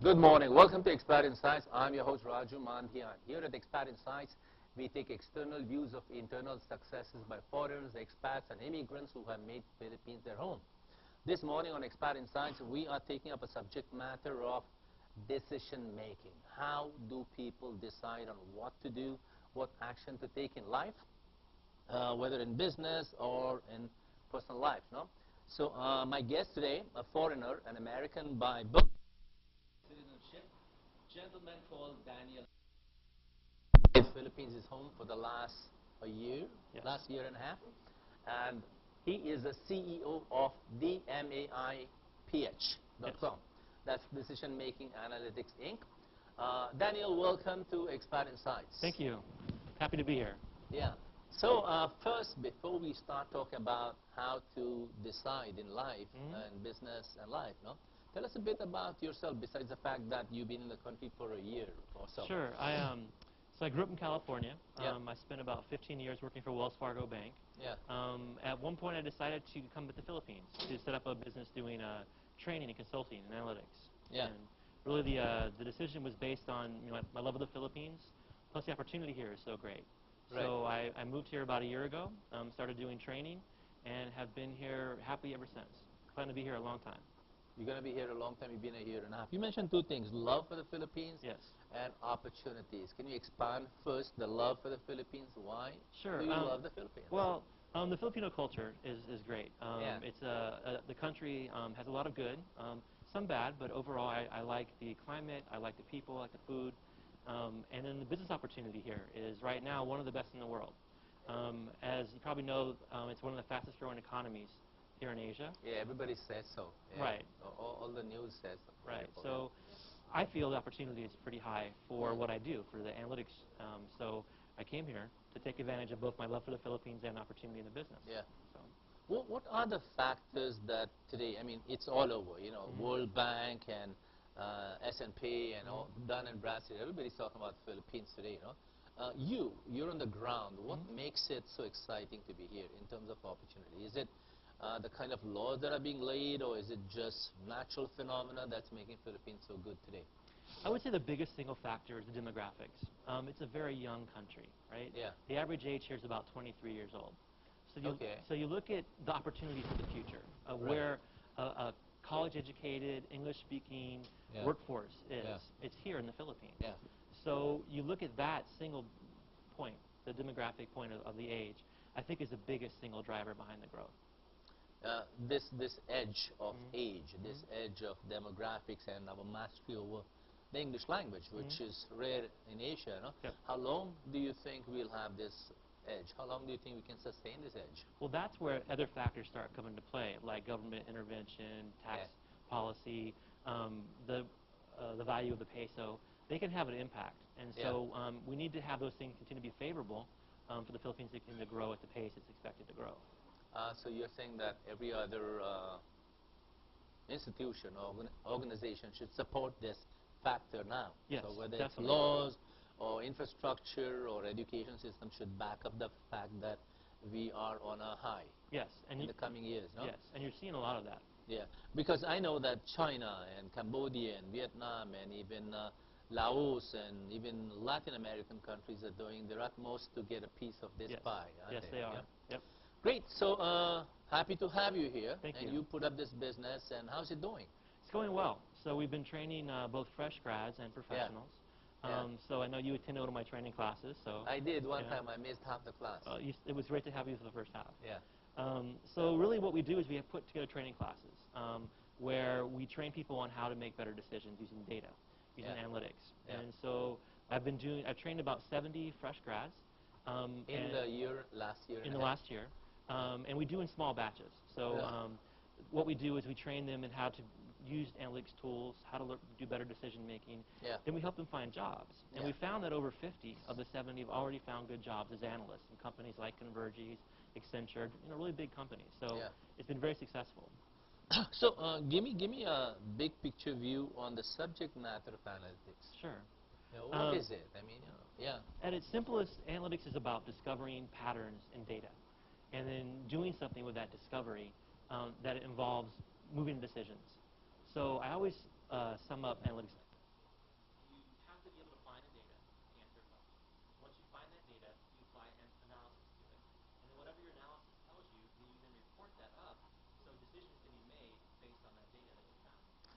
Good morning. Welcome to ExPat InSights. I'm your host, Raju Mandhyan. Here at ExPat InSights, we take external views of internal successes by foreigners, expats, and immigrants who have made Philippines their home. This morning on ExPat InSights, we are taking up a subject matter of decision making. How do people decide on what to do, what action to take in life, whether in business or in personal life, no? So my guest today, a foreigner, an American by birth, citizenship, gentleman called Daniel. Philippines is home for the last year, Yes. last year and a half, and he is the CEO of DMAIPH.com. Yes. That's Decision Making Analytics Inc. Daniel, welcome to ExPat InSights. Thank you. Happy to be here. Yeah. So first, before we start talking about how to decide in life and business and life, no? Tell us a bit about yourself, besides the fact that you've been in the country for a year or so. Sure. So I grew up in California. Yeah. I spent about 15 years working for Wells Fargo Bank. Yeah. At one point, I decided to come to the Philippines to set up a business doing training and consulting and analytics. Yeah. And really, the decision was based on my love of the Philippines, plus the opportunity here is so great. Right. So I moved here about a year ago, started doing training, and have been here happily ever since. Plan to be here a long time. You're going to be here a long time. You've been a year and a half. You mentioned two things, love for the Philippines Yes. and opportunities. Can you expand first the love for the Philippines? Why Sure. do you love the Philippines? Well, the Filipino culture is great. Yeah. It's the country has a lot of good, some bad, but overall I like the climate, I like the people, I like the food, and then the business opportunity here is right now one of the best in the world. As you probably know, it's one of the fastest growing economies here in Asia. Yeah, everybody says so. Yeah. Right. All the news says so. Right. So I feel the opportunity is pretty high for what I do, for the analytics. So I came here to take advantage of both my love for the Philippines and opportunity in the business. Yeah. So. What are the factors that today, I mean, it's all over, you know, World Bank and S&P and all, Dun and Bradstreet, everybody's talking about the Philippines today, you know. You're on the ground. What makes it so exciting to be here in terms of opportunity? Is it the kind of laws that are being laid, or is it just natural phenomena that's making Philippines so good today? I would say the biggest single factor is the demographics. It's a very young country, right? Yeah. The average age here is about 23 years old. So you look at the opportunities for the future, where a college-educated, English-speaking workforce is. Yeah. It's here in the Philippines. Yeah. So you look at that single point, the demographic point of the age, I think is the biggest single driver behind the growth. This edge of age, this edge of demographics and our mastery over the English language, which is rare in Asia, no? Yep. How long do you think we'll have this edge? How long do you think we can sustain this edge? Well, that's where other factors start coming into play, like government intervention, tax policy, the value of the peso. They can have an impact. And so we need to have those things continue to be favorable for the Philippines to continue to grow at the pace it's expected to grow. So you're saying that every other institution or organization should support this factor now? Yes, so whether definitely. it's laws or infrastructure or education system should back up the fact that we are on a high yes, and in the coming years, no? Yes, and you're seeing a lot of that. Yeah, because I know that China and Cambodia and Vietnam and even Laos and even Latin American countries are doing their utmost to get a piece of this pie, aren't Yes, they are. Yeah? Yep. Great. So happy to have you here. Thank you. And you put up this business, and how's it doing? It's going well. So we've been training both fresh grads and professionals. So I know you attended one of my training classes. So I did one time. I missed half the class. It was great to have you for the first half. Yeah. So really what we do is we have put together training classes where we train people on how to make better decisions using data, using analytics. Yeah. And so I've trained about 70 fresh grads. In the last year? In the last year. And we do in small batches. So what we do is we train them in how to use analytics tools, how to do better decision making. Yeah. Then we help them find jobs. And we found that over 50 of the 70 have already found good jobs as analysts in companies like Convergys, Accenture, really big companies. So it's been very successful. So give me a big picture view on the subject matter of analytics. Sure. What is it? I mean, At its simplest, analytics is about discovering patterns in data and then doing something with that discovery that involves moving decisions. So I always sum up analytics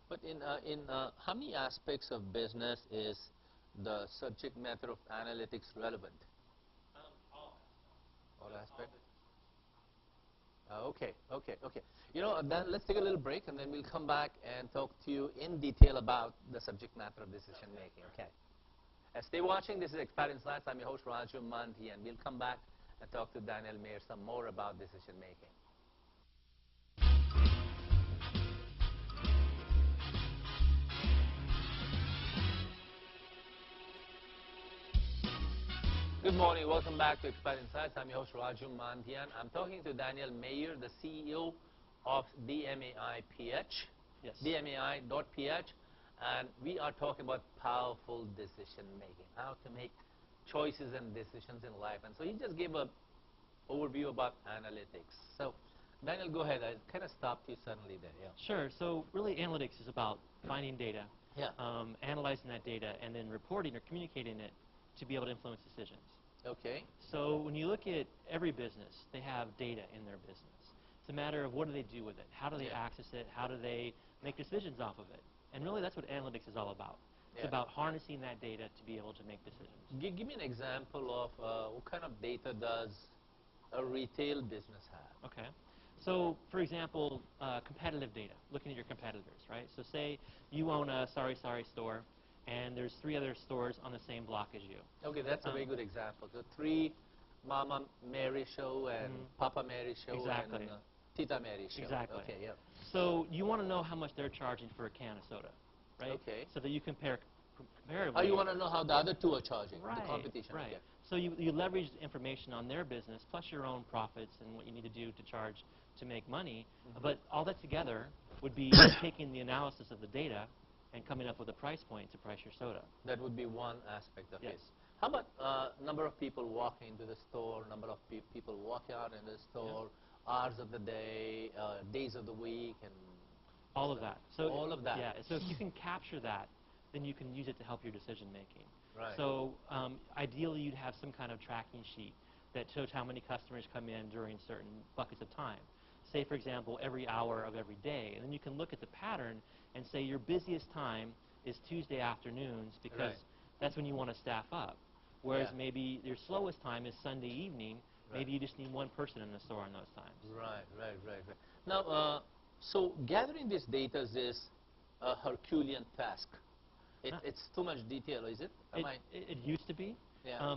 But in how many aspects of business is the subject matter of analytics relevant? All aspects. Okay. You know, then let's take a little break, and then we'll come back and talk to you in detail about the subject matter of decision making. Okay. Stay watching. This is ExPat InSights. I'm your host, Raju, and we'll come back and talk to Daniel Meyer some more about decision making. Good morning. Welcome back to ExPat InSights. I'm your host, Raju Mandhyan. I'm talking to Daniel Meyer, the CEO of DMAI.PH, Yes. DMAI.PH, and we are talking about powerful decision making, how to make choices and decisions in life. And so he just gave an overview about analytics. So, Daniel, go ahead. I kind of stopped you suddenly there. Yeah. Sure. So really, analytics is about finding data, Yeah. Analyzing that data, and then reporting or communicating it to be able to influence decisions. Okay. So when you look at every business, they have data in their business. It's a matter of what do they do with it? How do they access it? How do they make decisions off of it? And really, that's what analytics is all about. It's about harnessing that data to be able to make decisions. Give me an example of what kind of data does a retail business have? Okay. So, for example, competitive data, looking at your competitors, right? So say you own a Sorry store, and there's 3 other stores on the same block as you. Okay, that's a very good example. So 3 Mama Mary show and Papa Mary show Exactly. and Tita Mary show. Exactly. Okay, yeah. So you want to know how much they're charging for a can of soda, right? Okay. So that you compare comparatively. Oh, you want to know how the other 2 are charging, Right, the competition. right. Okay. So you leverage information on their business plus your own profits and what you need to do to charge to make money. But all that together would be taking the analysis of the data and coming up with a price point to price your soda. That would be one aspect of Yes. it. How about number of people walking into the store, number of people walking out in the store, hours of the day, days of the week, and all of that. So all of that. Yeah. So if you can capture that, then you can use it to help your decision making. Right. So ideally, you'd have some kind of tracking sheet that shows how many customers come in during certain buckets of time. Say, for example, every hour of every day. And then you can look at the pattern and say your busiest time is Tuesday afternoons because that's when you want to staff up. Whereas maybe your slowest time is Sunday evening. Maybe you just need 1 person in the store on those times. Right. Now, so gathering this data is a Herculean task. It's too much detail, is it? It used to be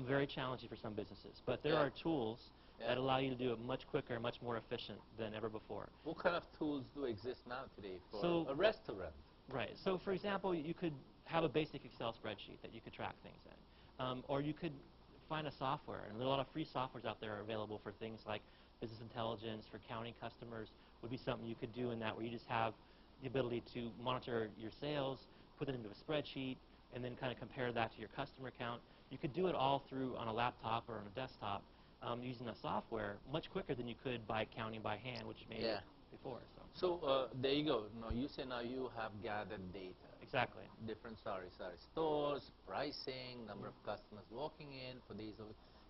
very challenging for some businesses. But there Yeah. are tools that allow you to do it much quicker, much more efficient than ever before. What kind of tools do exist now today for a restaurant? Right. So, for example, you could have a basic Excel spreadsheet that you could track things in. Or you could find a software. And there are a lot of free softwares out there available for things like business intelligence, for counting customers would be something you could do in that where you just have the ability to monitor your sales, put it into a spreadsheet, and then kind of compare that to your customer count. You could do it all through on a laptop or on a desktop using a software much quicker than you could by counting by hand, which you made before. So there you go. Now you say now you have gathered data. Exactly. Different stores, pricing, number of customers walking in for these.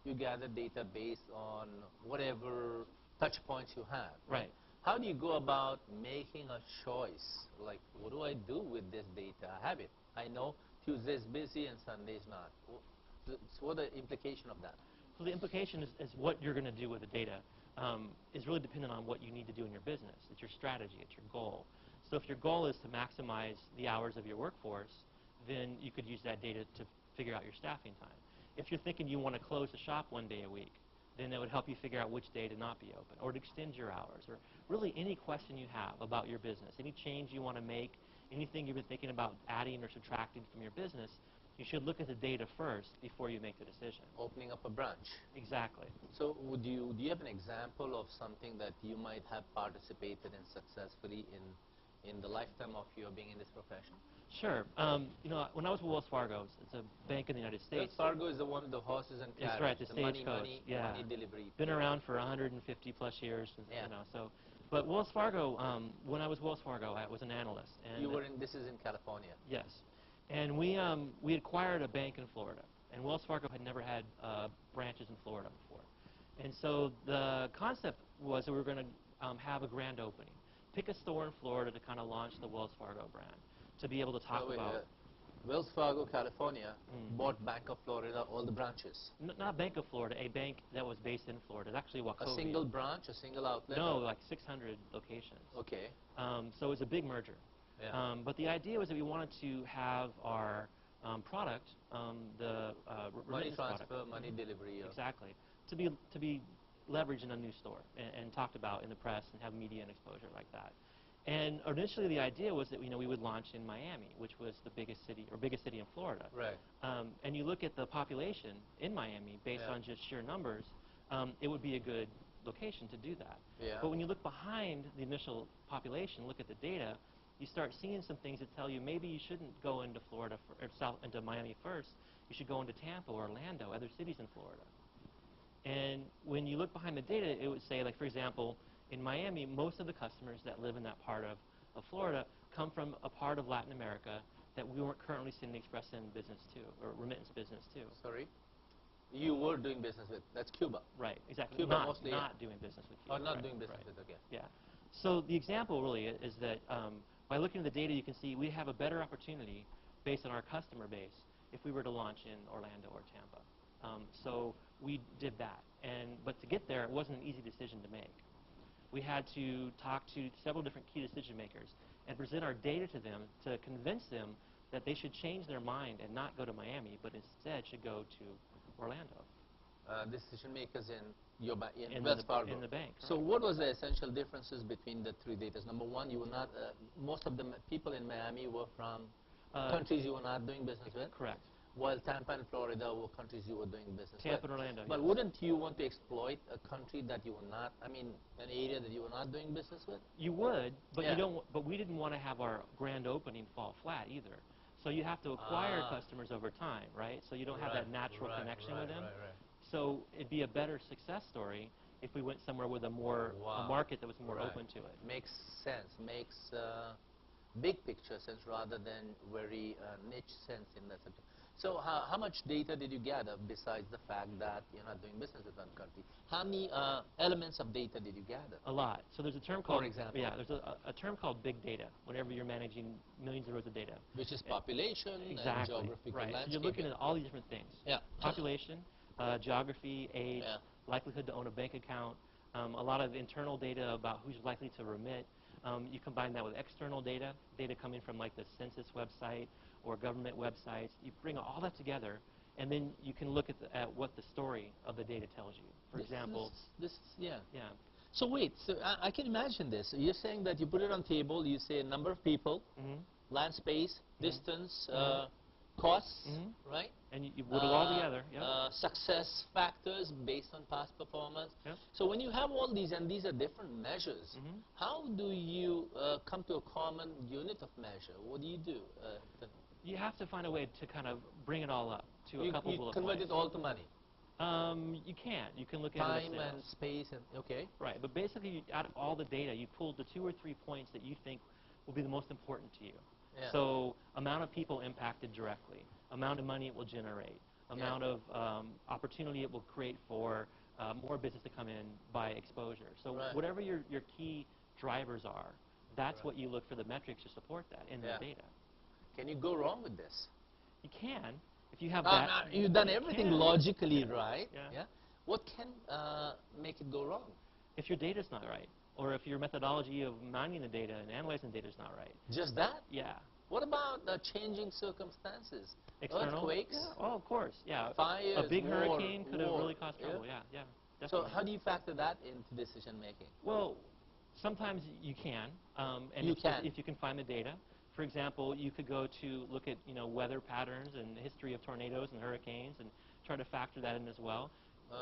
You gather data based on whatever touch points you have. Right. How do you go about making a choice? Like, what do I do with this data? I have it. I know Tuesday's busy and Sunday's not. So what are the implication of that? So the implication is what you're going to do with the data is really dependent on what you need to do in your business. It's your strategy. It's your goal. So if your goal is to maximize the hours of your workforce, then you could use that data to figure out your staffing time. If you're thinking you want to close the shop 1 day a week, then that would help you figure out which day to not be open or to extend your hours, or really any question you have about your business, any change you want to make, anything you've been thinking about adding or subtracting from your business, you should look at the data first before you make the decision. Opening up a branch. Exactly. So do you have an example of something that you might have participated in successfully in the lifetime of your being in this profession? Sure. You know, when I was with Wells Fargo, it's a bank in the United States. Wells Fargo is the one with the horses and carriage. That's right, the money stagecoach. delivery. Been around for 150 plus years. You know, so. But Wells Fargo, when I was Wells Fargo, I was an analyst. And you were in. This is in California. Yes, and we acquired a bank in Florida, and Wells Fargo had never had branches in Florida before, and so the concept was that we were going to have a grand opening pick a store in Florida to kind of launch the Wells Fargo brand, to be able to talk about. Wells Fargo, California, bought Bank of Florida, all the branches. Not Bank of Florida, a bank that was based in Florida. It's actually Wachovia. A single branch, a single outlet? No, like 600 locations. Okay. So it was a big merger. Yeah. But the idea was that we wanted to have our product, the money remittance transfer, product, money delivery. exactly, to be leveraged in a new store and talked about in the press and have media and exposure like that. And initially, the idea was that we would launch in Miami, which was the biggest city in Florida. Right. And you look at the population in Miami based on just sheer numbers, it would be a good location to do that. Yeah. But when you look behind the initial population, look at the data, you start seeing some things that tell you maybe you shouldn't go into Florida or into Miami first. You should go into Tampa or Orlando, other cities in Florida. And when you look behind the data, it would say, like, for example, in Miami, most of the customers that live in that part of Florida come from a part of Latin America that we weren't currently seeing the express send business to, or remittance business to. Sorry? You were doing business with, that's Cuba. Right, exactly. Cuba mostly, not doing business with Cuba. Or not right, doing business right. with, okay. Yeah. So the example really is that by looking at the data, you can see we have a better opportunity based on our customer base if we were to launch in Orlando or Tampa. So we did that. But to get there, it wasn't an easy decision to make. We had to talk to several different key decision makers and present our data to them to convince them that they should change their mind and not go to Miami, but instead should go to Orlando. Decision makers in In Wells Fargo. In the bank. So what was the essential differences between the three data? Number one, you were not, most of the people in Miami were from countries you were not doing business with? Correct. While Tampa and Florida were countries you were doing business with. Tampa and Orlando, But yes. wouldn't you want to exploit a country that you were not, I mean, an area that you were not doing business with? You would, but Yeah. you don't. But we didn't want to have our grand opening fall flat either. So you have to acquire customers over time, right? So you don't have that natural connection with them. So it'd be a better success story if we went somewhere with a market that was more open to it. Makes sense. Makes big picture sense rather than very niche sense in that subject. So how much data did you gather besides the fact that you're not doing business with one country? How many elements of data did you gather? A lot. So there's a term called, for example, there's a term called big data. Whenever you're managing millions of rows of data, which is population and exactly, geographical right. landscape. So you're looking at all these different things. Yeah. Population, geography, age, Yeah. likelihood to own a bank account, a lot of internal data about who's likely to remit. You combine that with external data coming from like the census website or government websites. You bring all that together, and then you can look at what the story of the data tells you. For example, yeah. yeah. So wait, so I can imagine this. You're saying that you put it on table, you say number of people, land space, distance, costs, right? And you put it all together. Yeah. Success factors based on past performance. Yep. So when you have all these, and these are different measures, how do you come to a common unit of measure? What do you do? You have to find a way to kind of bring it all up to a couple bullet convert points. it all to money. You can't. You can look at Time it as and space and okay. Right, but basically, out of all the data, you pulled the 2 or 3 points that you think will be the most important to you. Yeah. So, amount of people impacted directly, amount of money it will generate, amount of opportunity it will create for more business to come in by exposure. So, whatever your key drivers are, that's what you look for the metrics to support that in the data. Can you go wrong with this? You can, if you have that. You've done everything logically right. Yeah. What can make it go wrong? If your data's not right, or if your methodology of mining the data and analyzing the data is not right. Just that? Yeah. What about changing circumstances? External? Earthquakes? Yeah. Oh, of course. Yeah. Fires, a big hurricane could have war. really caused trouble. Yeah. Yeah. So Definitely. how do you factor that into decision making? Well, sometimes you can. And if you can find the data. For example, you could go to look at weather patterns and the history of tornadoes and hurricanes and try to factor that in as well.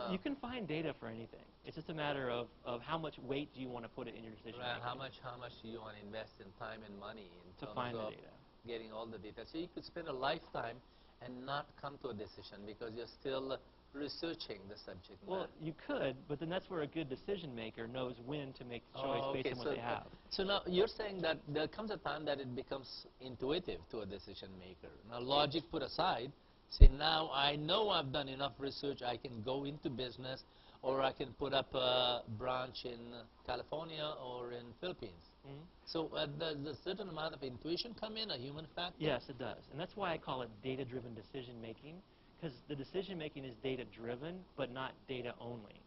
You can find data for anything. It's just a matter of how much weight do you want to put it in your decision making. How much do you want to invest in time and money in to terms find of the data. Getting all the data? So you could spend a lifetime and not come to a decision because you're still researching the subject matter. Well, you could, but then that's where a good decision maker knows when to make the choice based on what they have. So now you're saying that there comes a time that it becomes intuitive to a decision maker. Now logic put aside, say now I know I've done enough research, I can go into business, or I can put up a branch in California or in Philippines. So does a certain amount of intuition come in, a human factor? Yes, it does. And that's why I call it data-driven decision-making, because the decision-making is data-driven, but not data only.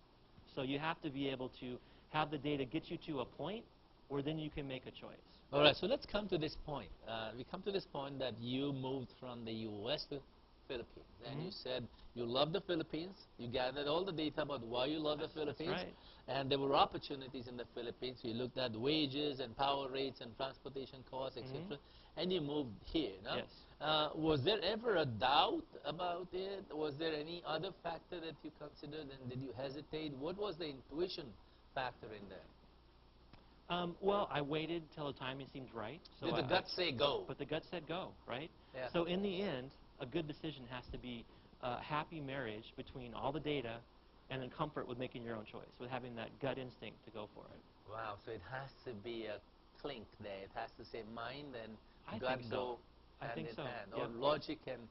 So you have to be able to have the data get you to a point where then you can make a choice. All right, so let's come to this point. We come to this point that you moved from the U.S. to Philippines, and you said you love the Philippines. You gathered all the data about why you love the Philippines, That's right. and there were opportunities in the Philippines. You looked at wages and power rates and transportation costs, etc., and you moved here. No? Yes. Was there ever a doubt about it? Was there any other factor that you considered, and did you hesitate? What was the intuition factor in there? Well, I waited till the timing seemed right. So Did the gut say go? But the gut said go, right? Yeah. So in the end, a good decision has to be a happy marriage between all the data and then comfort with making your own choice, with having that gut instinct to go for it. Wow, so it has to be a clink there. It has to say mind and I gut think go so. hand I think in so. hand, Yep. or logic and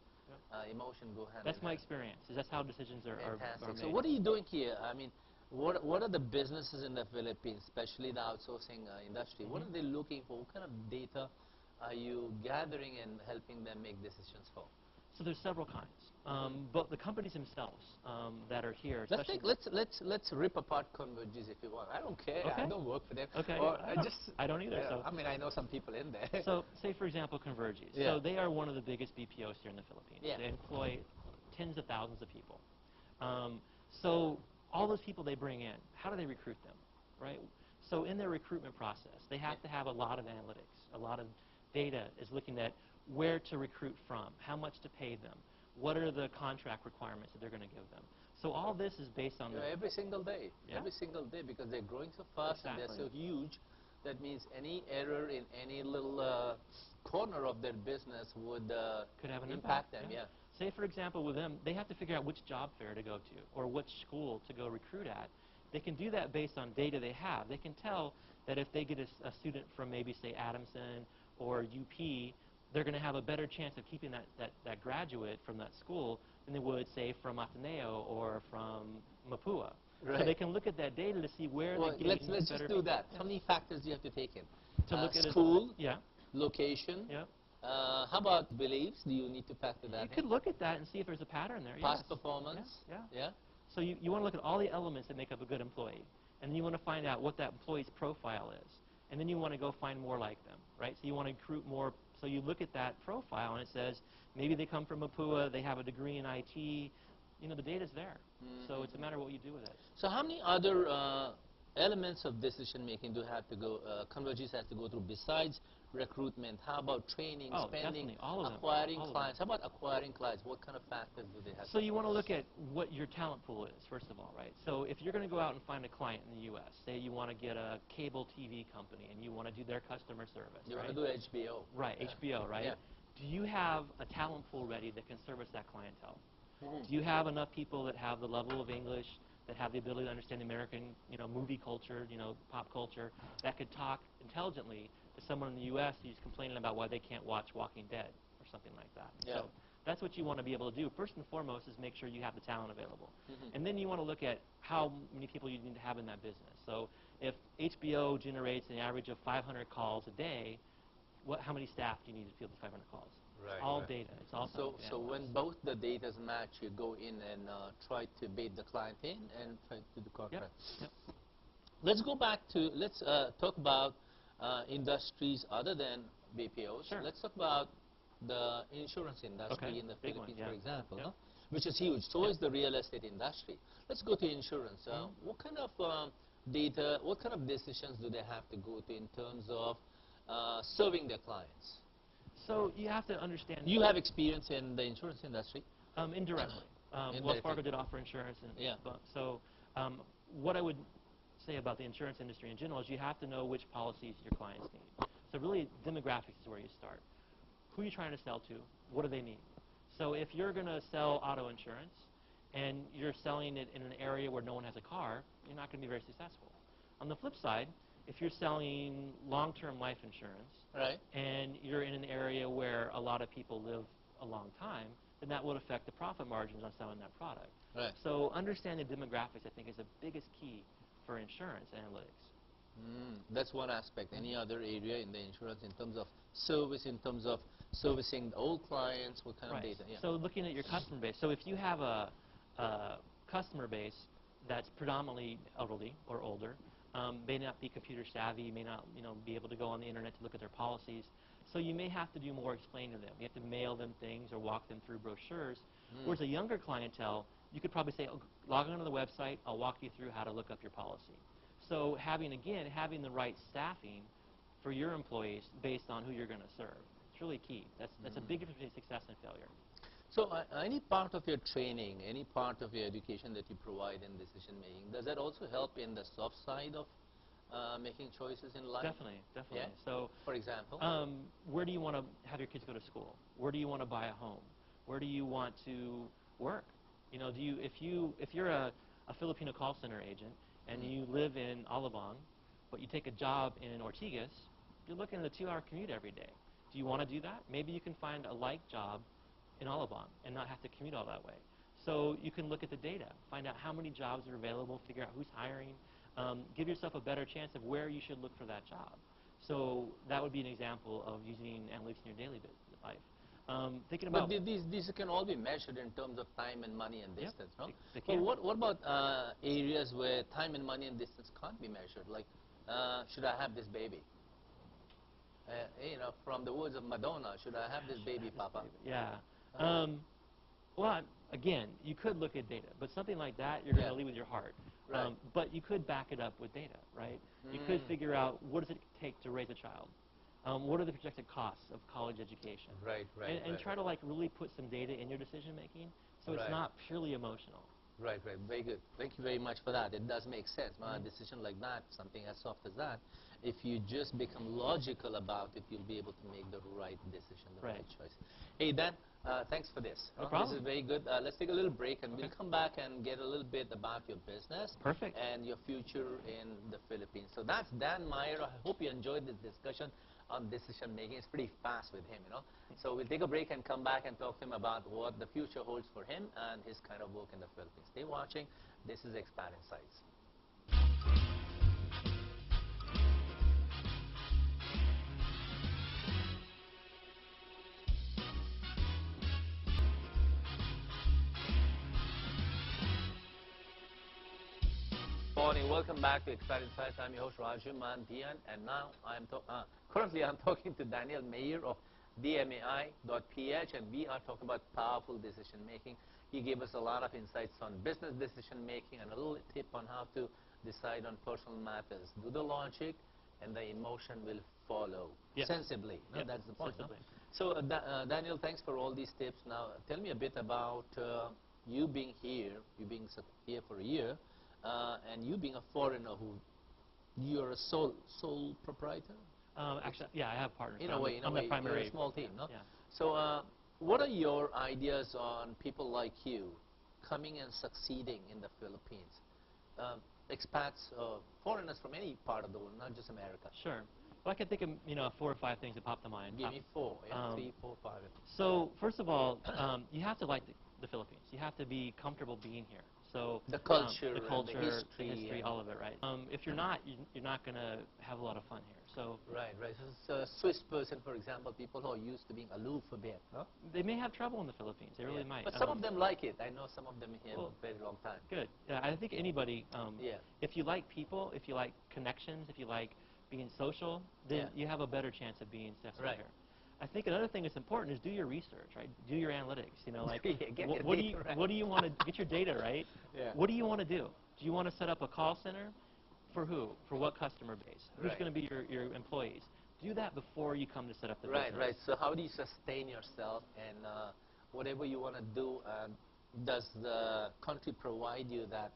Yep. emotion go hand That's in my hand. experience. Is that's how decisions are Fantastic. made. So what are you doing here? I mean, what are the businesses in the Philippines, especially the outsourcing industry? What are they looking for? What kind of data are you gathering and helping them make decisions for? So there's several kinds. But the companies themselves that are here, Let's especially let's rip apart Converges if you want. I don't care. Okay. I don't work for them. Okay. Or I don't either. Yeah, So I mean, I know some people in there. So, say for example, Converges. Yeah. So they are one of the biggest BPOs here in the Philippines. Yeah. They employ tens of thousands of people. So all those people they bring in, how do they recruit them, right? So in their recruitment process, they have to have a lot of analytics. A lot of data is looking at where to recruit from, how much to pay them, what are the contract requirements that they're going to give them. So all this is based on Every single day. Yeah. Every single day, because they're growing so fast and they're so huge. That means any error in any little corner of their business would could have an impact them. Yeah. Say, for example, with them, they have to figure out which job fair to go to or which school to go recruit at. They can do that based on data they have. They can tell that if they get a student from maybe, say, Adamson or UP, they're going to have a better chance of keeping that graduate from that school than they would, say, from Ateneo or from Mapua. Right. So they can look at that data to see where Well, they're getting let's better just do that. Yeah. How many factors do you have to take in? To look at school, yeah. location. Yeah. How about beliefs? Do you need to factor that You could look at that and see if there's a pattern there. Past Yes. performance. Yeah. So you want to look at all the elements that make up a good employee. And then you want to find out what that employee's profile is. And then you want to go find more like them, right? So you want to recruit more. So you look at that profile and it says, maybe they come from Mapua, they have a degree in IT. You know, the data's there. So it's a matter of what you do with it. So how many other elements of decision making do have to go, Converges has to go through besides recruitment? How about training, spending, definitely. All of them. acquiring All of clients? How about acquiring clients? What kind of factors do they have? So you want to look at what your talent pool is, first of all, right? So if you're going to go out and find a client in the U.S., say you want to get a cable TV company and you want to do their customer service, You right? want to do HBO. Right, HBO, right? Yeah. Do you have a talent pool ready that can service that clientele? Do you have enough people that have the level of English, that have the ability to understand American, movie culture, pop culture, that could talk intelligently to someone in the U.S. who's complaining about why they can't watch Walking Dead or something like that? Yeah. So that's what you want to be able to do. First and foremost is make sure you have the talent available. And then you want to look at how many people you need to have in that business. So if HBO generates an average of 500 calls a day, how many staff do you need to field the 500 calls? Right, It's all right. data. It's all So when both the datas match, you go in and try to bait the client in and try to do the contract. Yep. Let's go back to, let's talk about industries other than BPOs. Sure. Let's talk about the insurance industry in the Big one, Philippines, yeah. for example, Yep. no? Which is huge. So is the real estate industry. Let's go to insurance. What kind of data, what kind of decisions do they have to go to in terms of serving their clients? So you have to understand. You have experience in the insurance industry. Indirectly. Indirectly. Wells Fargo did offer insurance. So what I would say about the insurance industry in general is you have to know which policies your clients need. So really, demographics is where you start. Who are you trying to sell to? What do they need? So if you're going to sell auto insurance and you're selling it in an area where no one has a car, you're not going to be very successful. On the flip side, if you're selling long-term life insurance Right. and you're in an area where a lot of people live a long time, then that would affect the profit margins on selling that product. Right. So understanding demographics, I think, is the biggest key for insurance analytics. That's one aspect. Any other area in the insurance in terms of service, in terms of servicing old clients, what kind of data? Yeah. So looking at your customer base. So if you have a customer base that's predominantly elderly or older, may not be computer savvy, may not be able to go on the internet to look at their policies. So you may have to do more explaining to them. You have to mail them things or walk them through brochures. Whereas a younger clientele, you could probably say, oh, log on to the website, I'll walk you through how to look up your policy. So having the right staffing for your employees based on who you're going to serve. It's really key. That's a big difference between success and failure. So any part of your training, any part of your education that you provide in decision making, does that also help in the soft side of making choices in life? Definitely. Yeah? So, for example? Where do you want to have your kids go to school? Where do you want to buy a home? Where do you want to work? If you're a Filipino call center agent and you live in Alabang, but you take a job in Ortigas, you're looking at a 2-hour commute every day. Do you want to do that? Maybe you can find a like job in Alabang and not have to commute all that way. So you can look at the data, find out how many jobs are available, figure out who's hiring, give yourself a better chance of where you should look for that job. So that would be an example of using analytics in your daily life. Thinking about but these can all be measured in terms of time and money and distance, no? They But can. what about areas where time and money and distance can't be measured? Like, should I have this baby? From the words of Madonna, should I have this baby, Papa? Yeah. Well, again, you could look at data, but something like that, you're going to lead with your heart. Right. But you could back it up with data, right? You could figure out what does it take to raise a child. What are the projected costs of college education? Right. And try to really put some data in your decision making, so it's not purely emotional. Right. Very good. Thank you very much for that. It does make sense. A decision like that, something as soft as that, if you just become logical about it, you'll be able to make the right decision, the right choice. Hey, Dan, thanks for this. No problem. This is very good. Let's take a little break, and we'll come back and get a little bit about your business. Perfect. And your future in the Philippines. So that's Dan Meyer. I hope you enjoyed this discussion on decision making. It's pretty fast with him, So we'll take a break and come back and talk to him about what the future holds for him and his kind of work in the Philippines. Stay watching. This is ExPat InSights. Morning. Welcome back to ExPat InSights. I'm your host Raju Mandhyan, and now currently I'm talking to Daniel Meyer of DMAI.ph, and we are talking about powerful decision making. He gave us a lot of insights on business decision making and a little tip on how to decide on personal matters. Do the logic, and the emotion will follow sensibly. No, that's the point. No? So Daniel, thanks for all these tips. Now tell me a bit about you being here. You being here for a year. And you being a foreigner, you're a sole proprietor? Actually, yeah, I have partners. In a way, I'm the primary. you're a small team, no? Yeah. So what are your ideas on people like you coming and succeeding in the Philippines? Expats, foreigners from any part of the world, not just America. Sure. Well, I can think of 4 or 5 things that pop to mind. Give me 4, 3, 4, 5. So first of all, you have to like the Philippines. You have to be comfortable being here. So the culture, the history, all of it, right? If you're not, you're not going to have a lot of fun here. So right. So a Swiss person, for example, people who are used to being aloof a bit, huh? They may have trouble in the Philippines. They really might. But some of them like it. I know some of them here for a very long time. Good. Yeah, I think anybody. If you like people, if you like connections, if you like being social, then you have a better chance of being successful here. I think another thing that's important is do your research, right? Do your analytics. What do you want to get your data right? What do you want to do? Do you want to set up a call center? For who? For what customer base? Who's going to be your employees? Do that before you come to set up the business. Right. So how do you sustain yourself and whatever you want to do? Does the country provide you that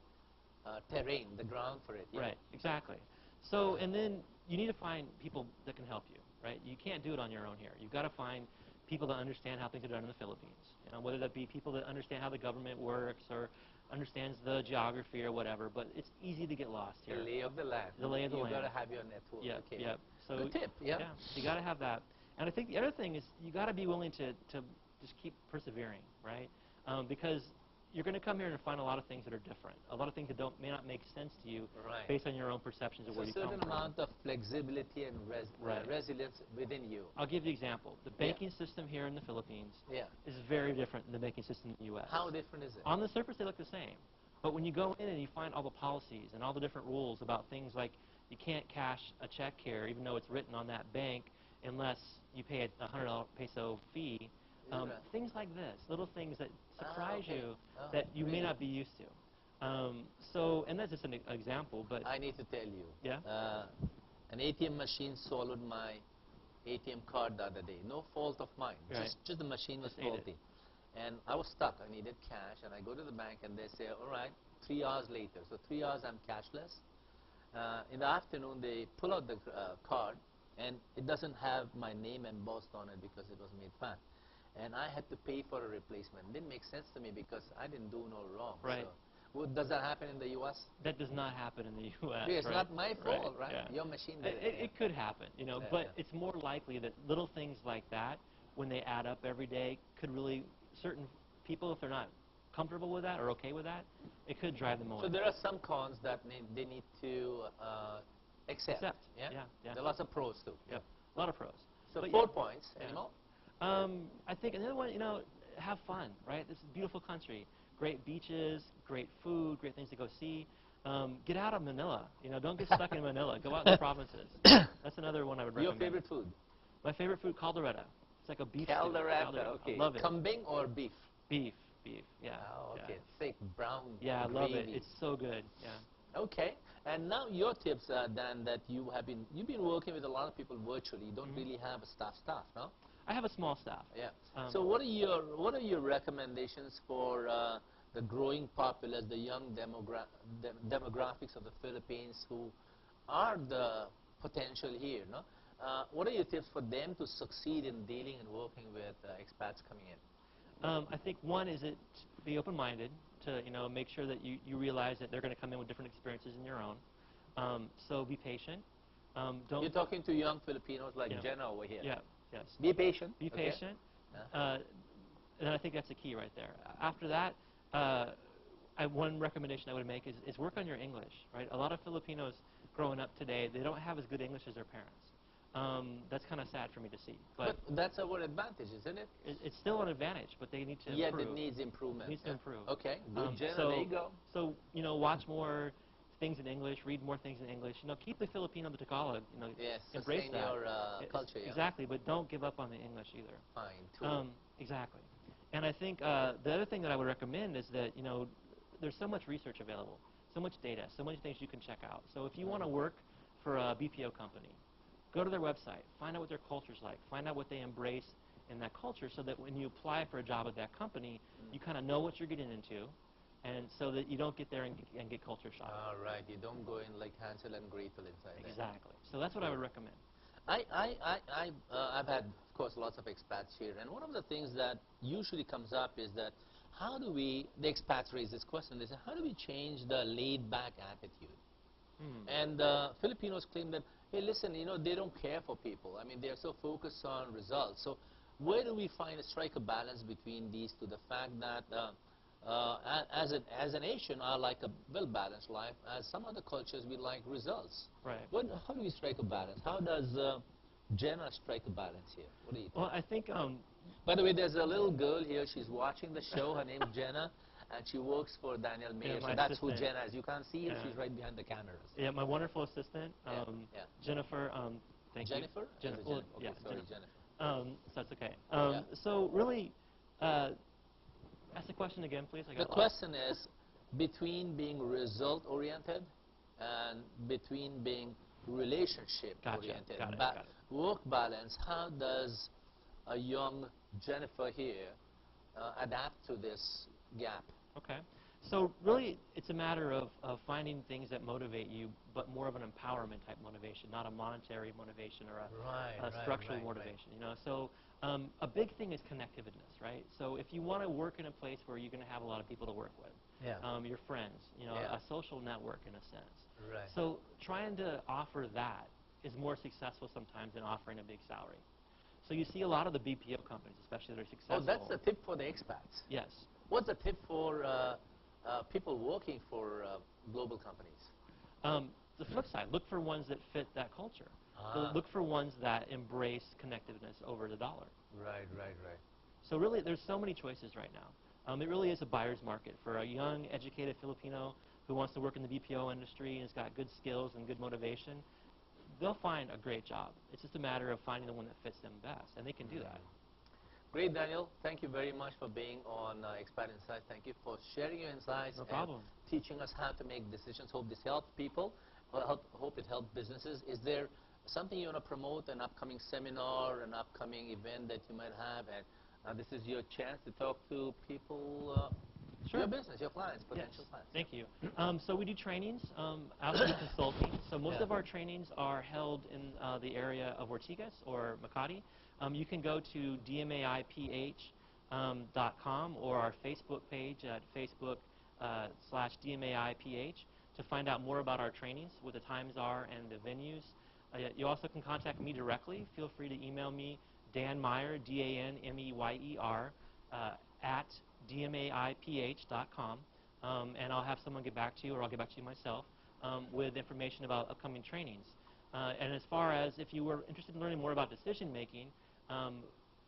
terrain, the ground for it? Right. Exactly. So and then you need to find people that can help you. Right? You can't do it on your own here. You've got to find people that understand how things are done in the Philippines. Whether that be people that understand how the government works or understands the geography or whatever. But it's easy to get lost here. The lay of the land. The lay of the land. You've got to have your network. Yeah. So good tip. Yeah. You got to have that. And I think the other thing is you got to be willing to just keep persevering, right? Because you're going to come here and find a lot of things that are different, a lot of things that may not make sense to you Right. based on your own perceptions of So where you come certain from. amount of flexibility and Right. resilience within you. I'll give you an example. The banking system here in the Philippines Yeah. is very different than the banking system in the U.S. How different is it? On the surface, they look the same. But when you go in and you find all the policies and all the different rules about things like you can't cash a check here, even though it's written on that bank, unless you pay a $100 peso fee, things like this, little things that surprise you that you may not be used to. And that's just an example, but... I need to tell you. Yeah? An ATM machine swallowed my ATM card the other day. No fault of mine. Right. Just the machine was Just ate it. faulty. And I was stuck. I needed cash. And I go to the bank and they say, all right, 3 hours later. So 3 hours I'm cashless. In the afternoon, they pull out the card. And it doesn't have my name embossed on it because it was made fat. And I had to pay for a replacement. It didn't make sense to me because I didn't do no wrong. Right. So, does that happen in the U.S.? That does not happen in the U.S. It's right? not my fault, right? Yeah. Your machine did it. It could happen, you know, but it's more likely that little things like that, when they add up every day, could really, certain people, if they're not comfortable with that or okay with that, it could drive them away. So there are some cons that they need to accept. Yeah? Yeah. There are lots of pros too. Yep. A lot of pros. So But 4 points. Yeah. Any more? I think another one, you know, have fun, right? This is a beautiful country. Great beaches, great food, great things to go see. Get out of Manila. You know, don't get stuck in Manila. Go out in the provinces. That's another one I would recommend. Your favorite food? My favorite food, caldereta. It's like a beef stew. Caldereta, okay. I love it. Kambing or beef? Beef, yeah. Oh, okay. Yeah. Thick, brown, Yeah, I gravy. love it. It's so good, yeah. Okay. And now your tips, Dan, that you've been working with a lot of people virtually. You don't really have a staff, no? I have a small staff. Yeah. So what are your recommendations for the growing populace, the young demographics of the Philippines who are the potential here, no? What are your tips for them to succeed in dealing and working with expats coming in? I think one is be open-minded to, you know, make sure that you realize that they're going to come in with different experiences than your own. So be patient. You're talking to young Filipinos like Jenna over here. Yeah, yes. Be patient. Be patient. And I think that's the key right there. After that, one recommendation I would make is work on your English, right? A lot of Filipinos growing up today, they don't have as good English as their parents. That's kind of sad for me to see. But that's our advantage, isn't it? It's still an advantage, but they need to Yet improve. it needs improvement. It needs to improve. Okay, good, Jenna, so, there you go. So, you know, watch more things in English, read more things in English. You know, keep the Filipino, the Tagalog, you know, Yes, embrace sustain that. your culture, yeah. Exactly, but don't give up on the English either. Fine, too. Exactly. And I think the other thing that I would recommend is that, you know, there's so much research available, so much data, so many things you can check out. So if you want to work for a BPO company, go to their website, find out what their culture's like, find out what they embrace in that culture so that when you apply for a job at that company, you kind of know what you're getting into, and so that you don't get there and get culture shock. All right, you don't go in like Hansel and Gretel inside there. Exactly. So that's what I would recommend. I've had, of course, lots of expats here, and one of the things that usually comes up is that how do we, the expats raise this question, they say, how do we change the laid-back attitude? And Filipinos claim that, hey, listen, you know, they don't care for people. I mean, they're so focused on results. So where do we strike a balance between these two? The fact that as a nation, I like a well-balanced life. As some other cultures, we like results. Right. How do we strike a balance? How does Jenna strike a balance here? What do you think? Well, I think... By the way, there's a little girl here. She's watching the show. Her name's Jenna, and she works for Daniel Meyer. Yeah, so that's assistant. who Jenna is. You can't see her. She's right behind the cameras. Yeah, my wonderful assistant, Jennifer. Thank you. Jennifer? Jennifer. Well, Well, okay, yeah, sorry, Jennifer. So that's okay. Yeah. So really, ask the question again, please. I got The question is, between being result-oriented and between being relationship-oriented, Got it. work balance, how does a young Jennifer here adapt to this gap? Okay. So really, it's a matter of finding things that motivate you, but more of an empowerment type motivation, not a monetary motivation or a structural motivation. You know, so a big thing is connectiveness, right? So if you want to work in a place where you're going to have a lot of people to work with, your friends, you know, a social network in a sense. Right. So trying to offer that is more successful sometimes than offering a big salary. So you see a lot of the BPO companies, especially that are successful. Oh, that's the tip for the expats. Yes. What's the tip for people working for global companies? The flip side, look for ones that fit that culture. Ah. Look for ones that embrace connectiveness over the dollar. Right, right, right. So really, there's so many choices right now. It really is a buyer's market for a young, educated Filipino who wants to work in the BPO industry and has got good skills and good motivation. They'll find a great job. It's just a matter of finding the one that fits them best, and they can do that. Great, Daniel. Thank you very much for being on ExPat Insights. Thank you for sharing your insights No problem. and teaching us how to make decisions. Hope this helps people. Hope it helps businesses. Is there something you want to promote, an upcoming seminar, an upcoming event that you might have? And this is your chance to talk to people, Sure. your business, your clients, potential Yes. clients. Thank you. So we do trainings, outreach consulting. So most Yeah. of our trainings are held in the area of Ortigas or Makati. You can go to dmaiph.com or our Facebook page at Facebook/DMAIPH to find out more about our trainings, what the times are and the venues. You also can contact me directly. Feel free to email me, Dan Meyer, DANMEYER, at dmaiph.com, and I'll have someone get back to you, or I'll get back to you myself, with information about upcoming trainings. And as far as if you were interested in learning more about decision making,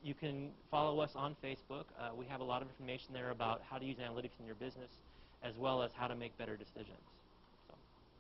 you can follow us on Facebook. We have a lot of information there about how to use analytics in your business, as well as how to make better decisions. So,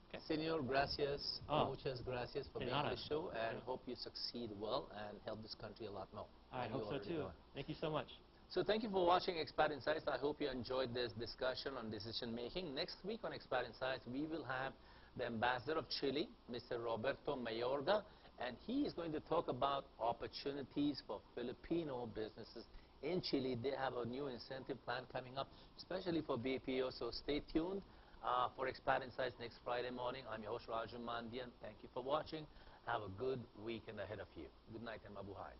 okay. Senor, gracias, muchas gracias for De being on nada. the show, and hope you succeed well and help this country a lot more. I hope so too. Thank you so much. So thank you for watching ExPat Insights. I hope you enjoyed this discussion on decision making. Next week on ExPat Insights, we will have the ambassador of Chile, Mr. Roberto Mayorga, and he is going to talk about opportunities for Filipino businesses in Chile. They have a new incentive plan coming up, especially for BPO, so stay tuned for ExPat Insights next Friday morning. I'm your host, Raju Mandhyan. Thank you for watching. Have a good weekend ahead of you. Good night and mabuhay.